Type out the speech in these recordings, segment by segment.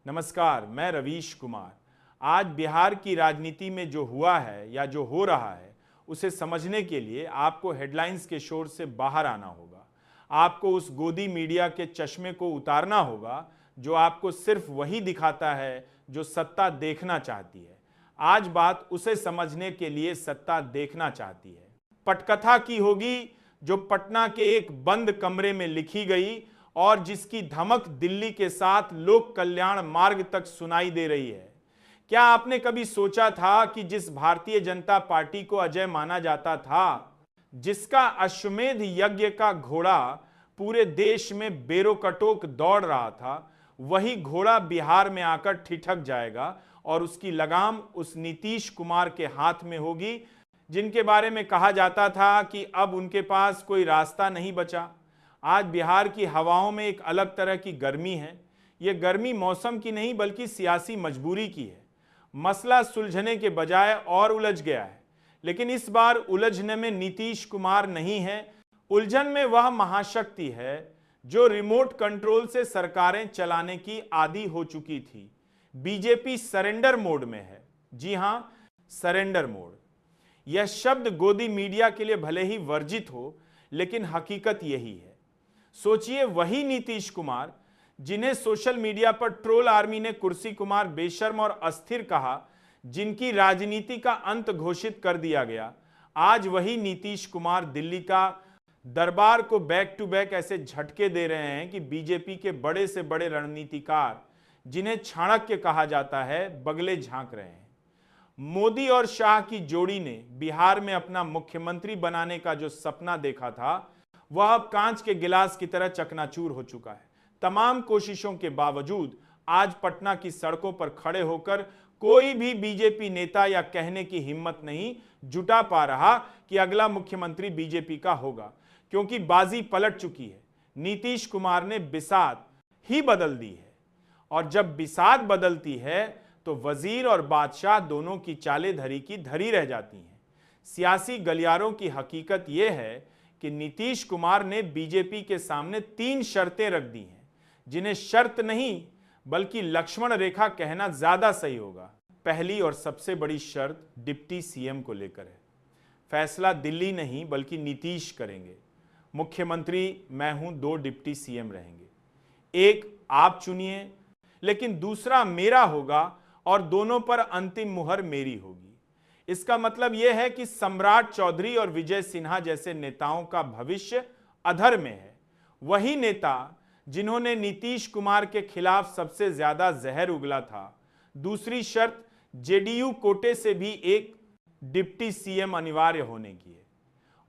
नमस्कार, मैं रवीश कुमार। आज बिहार की राजनीति में जो हुआ है या जो हो रहा है उसे समझने के लिए आपको हेडलाइंस के शोर से बाहर आना होगा। आपको उस गोदी मीडिया के चश्मे को उतारना होगा जो आपको सिर्फ वही दिखाता है जो सत्ता देखना चाहती है। आज बात उसे समझने के लिए सत्ता देखना चाहती है। पटकथा की होगी जो पटना के एक बंद कमरे में लिखी गई और जिसकी धमक दिल्ली के साथ लोक कल्याण मार्ग तक सुनाई दे रही है। क्या आपने कभी सोचा था कि जिस भारतीय जनता पार्टी को अजय माना जाता था, जिसका अश्वमेध यज्ञ का घोड़ा पूरे देश में बेरोकटोक दौड़ रहा था, वही घोड़ा बिहार में आकर ठिठक जाएगा और उसकी लगाम उस नीतीश कुमार के हाथ में होगी, जिनके बारे में कहा जाता था कि अब उनके पास कोई रास्ता नहीं बचा। आज बिहार की हवाओं में एक अलग तरह की गर्मी है। ये गर्मी मौसम की नहीं बल्कि सियासी मजबूरी की है। मसला सुलझने के बजाय और उलझ गया है, लेकिन इस बार उलझने में नीतीश कुमार नहीं है। उलझन में वह महाशक्ति है जो रिमोट कंट्रोल से सरकारें चलाने की आदी हो चुकी थी। बीजेपी सरेंडर मोड में है। जी हां, सरेंडर मोड। यह शब्द गोदी मीडिया के लिए भले ही वर्जित हो, लेकिन हकीकत यही है। सोचिए, वही नीतीश कुमार जिन्हें सोशल मीडिया पर ट्रोल आर्मी ने कुर्सी कुमार, बेशर्म और अस्थिर कहा, जिनकी राजनीति का अंत घोषित कर दिया गया, आज वही नीतीश कुमार दिल्ली का दरबार को बैक टू बैक ऐसे झटके दे रहे हैं कि बीजेपी के बड़े से बड़े रणनीतिकार, जिन्हें चाणक्य कहा जाता है, बगले झांक रहे हैं। मोदी और शाह की जोड़ी ने बिहार में अपना मुख्यमंत्री बनाने का जो सपना देखा था, वह अब कांच के गिलास की तरह चकनाचूर हो चुका है। तमाम कोशिशों के बावजूद आज पटना की सड़कों पर खड़े होकर कोई भी बीजेपी नेता या कहने की हिम्मत नहीं जुटा पा रहा कि अगला मुख्यमंत्री बीजेपी का होगा, क्योंकि बाजी पलट चुकी है। नीतीश कुमार ने बिसात ही बदल दी है, और जब बिसात बदलती है तो वजीर और बादशाह दोनों की चालें धरी की धरी रह जाती हैं। सियासी गलियारों की हकीकत यह है कि नीतीश कुमार ने बीजेपी के सामने 3 शर्तें रख दी हैं, जिन्हें शर्त नहीं बल्कि लक्ष्मण रेखा कहना ज्यादा सही होगा। पहली और सबसे बड़ी शर्त डिप्टी सीएम को लेकर है। फैसला दिल्ली नहीं बल्कि नीतीश करेंगे। मुख्यमंत्री मैं हूं, 2 डिप्टी सीएम रहेंगे। एक आप चुनिए, लेकिन दूसरा मेरा होगा और दोनों पर अंतिम मुहर मेरी होगी। इसका मतलब यह है कि सम्राट चौधरी और विजय सिन्हा जैसे नेताओं का भविष्य अधर में है। वही नेता जिन्होंने नीतीश कुमार के खिलाफ सबसे ज्यादा जहर उगला था। दूसरी शर्त जेडीयू कोटे से भी एक डिप्टी सीएम अनिवार्य होने की है।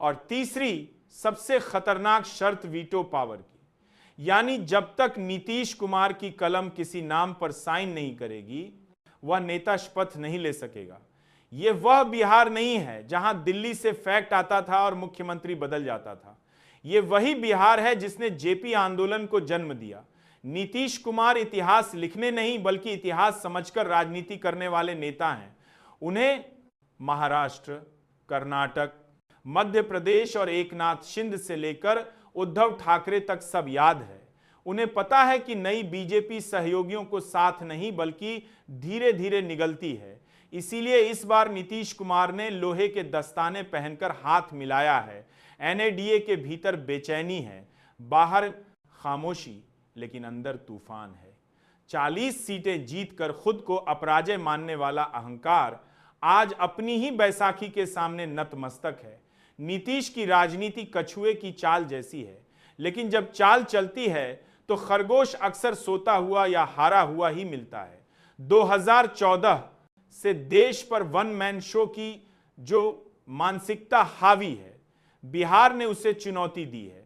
और तीसरी सबसे खतरनाक शर्त वीटो पावर की, यानी जब तक नीतीश कुमार की कलम किसी नाम पर साइन नहीं करेगी, वह नेता शपथ नहीं ले सकेगा। यह वह बिहार नहीं है जहां दिल्ली से फैक्ट आता था और मुख्यमंत्री बदल जाता था। यह वही बिहार है जिसने जेपी आंदोलन को जन्म दिया। नीतीश कुमार इतिहास लिखने नहीं बल्कि इतिहास समझकर राजनीति करने वाले नेता हैं। उन्हें महाराष्ट्र, कर्नाटक, मध्य प्रदेश और एकनाथ शिंदे से लेकर उद्धव ठाकरे तक सब याद है। उन्हें पता है कि नई बीजेपी सहयोगियों को साथ नहीं बल्कि धीरे धीरे निगलती है। इसीलिए इस बार नीतीश कुमार ने लोहे के दस्ताने पहनकर हाथ मिलाया है। एनएडीए के भीतर बेचैनी है, बाहर खामोशी, लेकिन अंदर तूफान है। 40 सीटें जीतकर खुद को अपराजय मानने वाला अहंकार आज अपनी ही बैसाखी के सामने नतमस्तक है। नीतीश की राजनीति कछुए की चाल जैसी है, लेकिन जब चाल चलती है तो खरगोश अक्सर सोता हुआ या हारा हुआ ही मिलता है। 2014 से देश पर वन मैन शो की जो मानसिकता हावी है, बिहार ने उसे चुनौती दी है।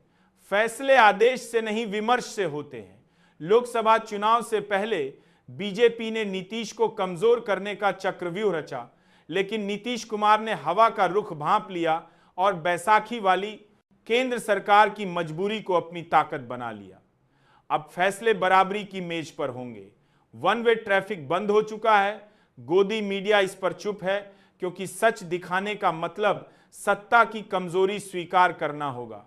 फैसले आदेश से नहीं विमर्श से होते हैं। लोकसभा चुनाव से पहले बीजेपी ने नीतीश को कमजोर करने का चक्रव्यूह रचा, लेकिन नीतीश कुमार ने हवा का रुख भांप लिया और बैसाखी वाली केंद्र सरकार की मजबूरी को अपनी ताकत बना लिया। अब फैसले बराबरी की मेज पर होंगे। वन वे ट्रैफिक बंद हो चुका है। गोदी मीडिया इस पर चुप है, क्योंकि सच दिखाने का मतलब सत्ता की कमजोरी स्वीकार करना होगा।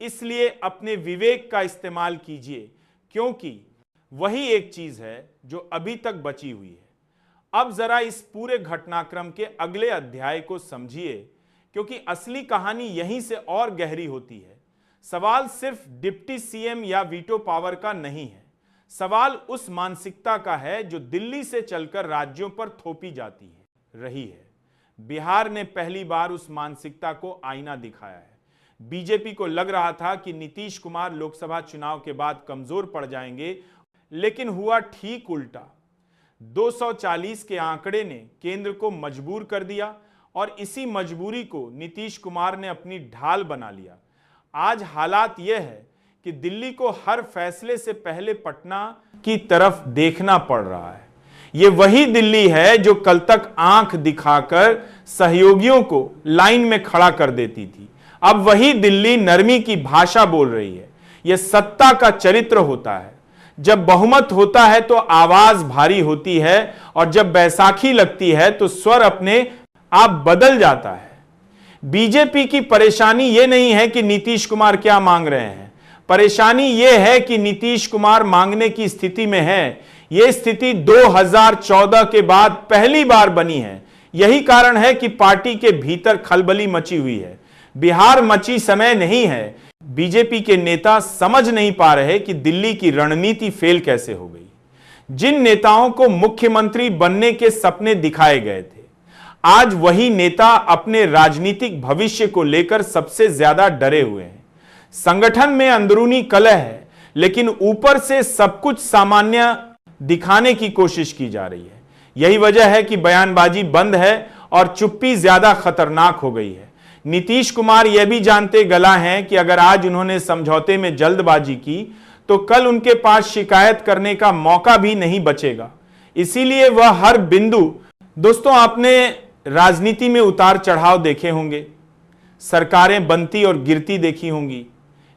इसलिए अपने विवेक का इस्तेमाल कीजिए, क्योंकि वही एक चीज है जो अभी तक बची हुई है। अब जरा इस पूरे घटनाक्रम के अगले अध्याय को समझिए, क्योंकि असली कहानी यहीं से और गहरी होती है। सवाल सिर्फ डिप्टी सीएम या वीटो पावर का नहीं है, सवाल उस मानसिकता का है जो दिल्ली से चलकर राज्यों पर थोपी जाती है रही है। बिहार ने पहली बार उस मानसिकता को आईना दिखाया है। बीजेपी को लग रहा था कि नीतीश कुमार लोकसभा चुनाव के बाद कमजोर पड़ जाएंगे, लेकिन हुआ ठीक उल्टा। 240 के आंकड़े ने केंद्र को मजबूर कर दिया और इसी मजबूरी को नीतीश कुमार ने अपनी ढाल बना लिया। आज हालात यह है कि दिल्ली को हर फैसले से पहले पटना की तरफ देखना पड़ रहा है। यह वही दिल्ली है जो कल तक आंख दिखाकर सहयोगियों को लाइन में खड़ा कर देती थी। अब वही दिल्ली नरमी की भाषा बोल रही है। यह सत्ता का चरित्र होता है। जब बहुमत होता है तो आवाज भारी होती है, और जब बैसाखी लगती है तो स्वर अपने आप बदल जाता है। बीजेपी की परेशानी यह नहीं है कि नीतीश कुमार क्या मांग रहे हैं, परेशानी यह है कि नीतीश कुमार मांगने की स्थिति में है। यह स्थिति 2014 के बाद पहली बार बनी है। यही कारण है कि पार्टी के भीतर खलबली मची हुई है। बिहार मची समय नहीं है। बीजेपी के नेता समझ नहीं पा रहे कि दिल्ली की रणनीति फेल कैसे हो गई। जिन नेताओं को मुख्यमंत्री बनने के सपने दिखाए गए थे, आज वही नेता अपने राजनीतिक भविष्य को लेकर सबसे ज्यादा डरे हुए हैं। संगठन में अंदरूनी कलह है, लेकिन ऊपर से सब कुछ सामान्य दिखाने की कोशिश की जा रही है। यही वजह है कि बयानबाजी बंद है और चुप्पी ज्यादा खतरनाक हो गई है। नीतीश कुमार यह भी जानते गला हैं कि अगर आज उन्होंने समझौते में जल्दबाजी की तो कल उनके पास शिकायत करने का मौका भी नहीं बचेगा। इसीलिए वह हर बिंदु, दोस्तों आपने राजनीति में उतार चढ़ाव देखे होंगे, सरकारें बनती और गिरती देखी होंगी,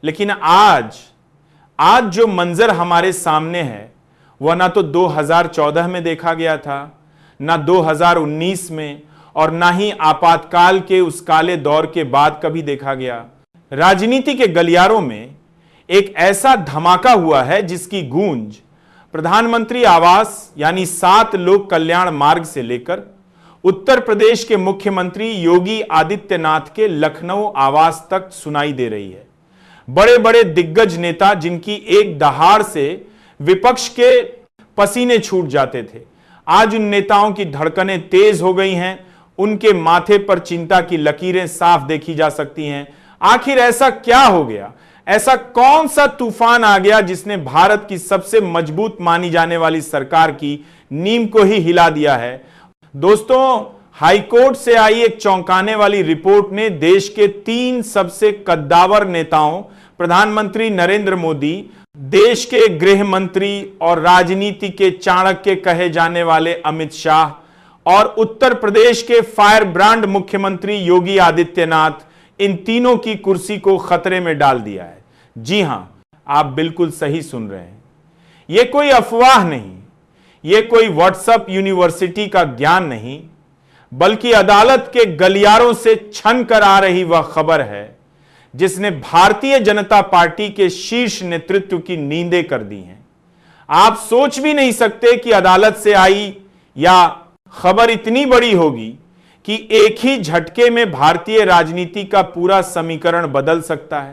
लेकिन आज जो मंजर हमारे सामने है वह ना तो 2014 में देखा गया था, ना 2019 में, और ना ही आपातकाल के उस काले दौर के बाद कभी देखा गया। राजनीति के गलियारों में एक ऐसा धमाका हुआ है जिसकी गूंज प्रधानमंत्री आवास यानी 7 लोक कल्याण मार्ग से लेकर उत्तर प्रदेश के मुख्यमंत्री योगी आदित्यनाथ के लखनऊ आवास तक सुनाई दे रही है। बड़े बड़े दिग्गज नेता जिनकी एक दहाड़ से विपक्ष के पसीने छूट जाते थे, आज उन नेताओं की धड़कनें तेज हो गई हैं। उनके माथे पर चिंता की लकीरें साफ देखी जा सकती हैं। आखिर ऐसा क्या हो गया? ऐसा कौन सा तूफान आ गया जिसने भारत की सबसे मजबूत मानी जाने वाली सरकार की नींव को ही हिला दिया है? दोस्तों, हाईकोर्ट से आई एक चौंकाने वाली रिपोर्ट ने देश के 3 सबसे कद्दावर नेताओं, प्रधानमंत्री नरेंद्र मोदी, देश के गृह मंत्री और राजनीति के चाणक्य कहे जाने वाले अमित शाह और उत्तर प्रदेश के फायर ब्रांड मुख्यमंत्री योगी आदित्यनाथ, इन तीनों की कुर्सी को खतरे में डाल दिया है। जी हां, आप बिल्कुल सही सुन रहे हैं। यह कोई अफवाह नहीं, यह कोई व्हाट्सएप यूनिवर्सिटी का ज्ञान नहीं, बल्कि अदालत के गलियारों से छन कर आ रही वह खबर है जिसने भारतीय जनता पार्टी के शीर्ष नेतृत्व की नींदें कर दी हैं। आप सोच भी नहीं सकते कि अदालत से आई या खबर इतनी बड़ी होगी कि एक ही झटके में भारतीय राजनीति का पूरा समीकरण बदल सकता है।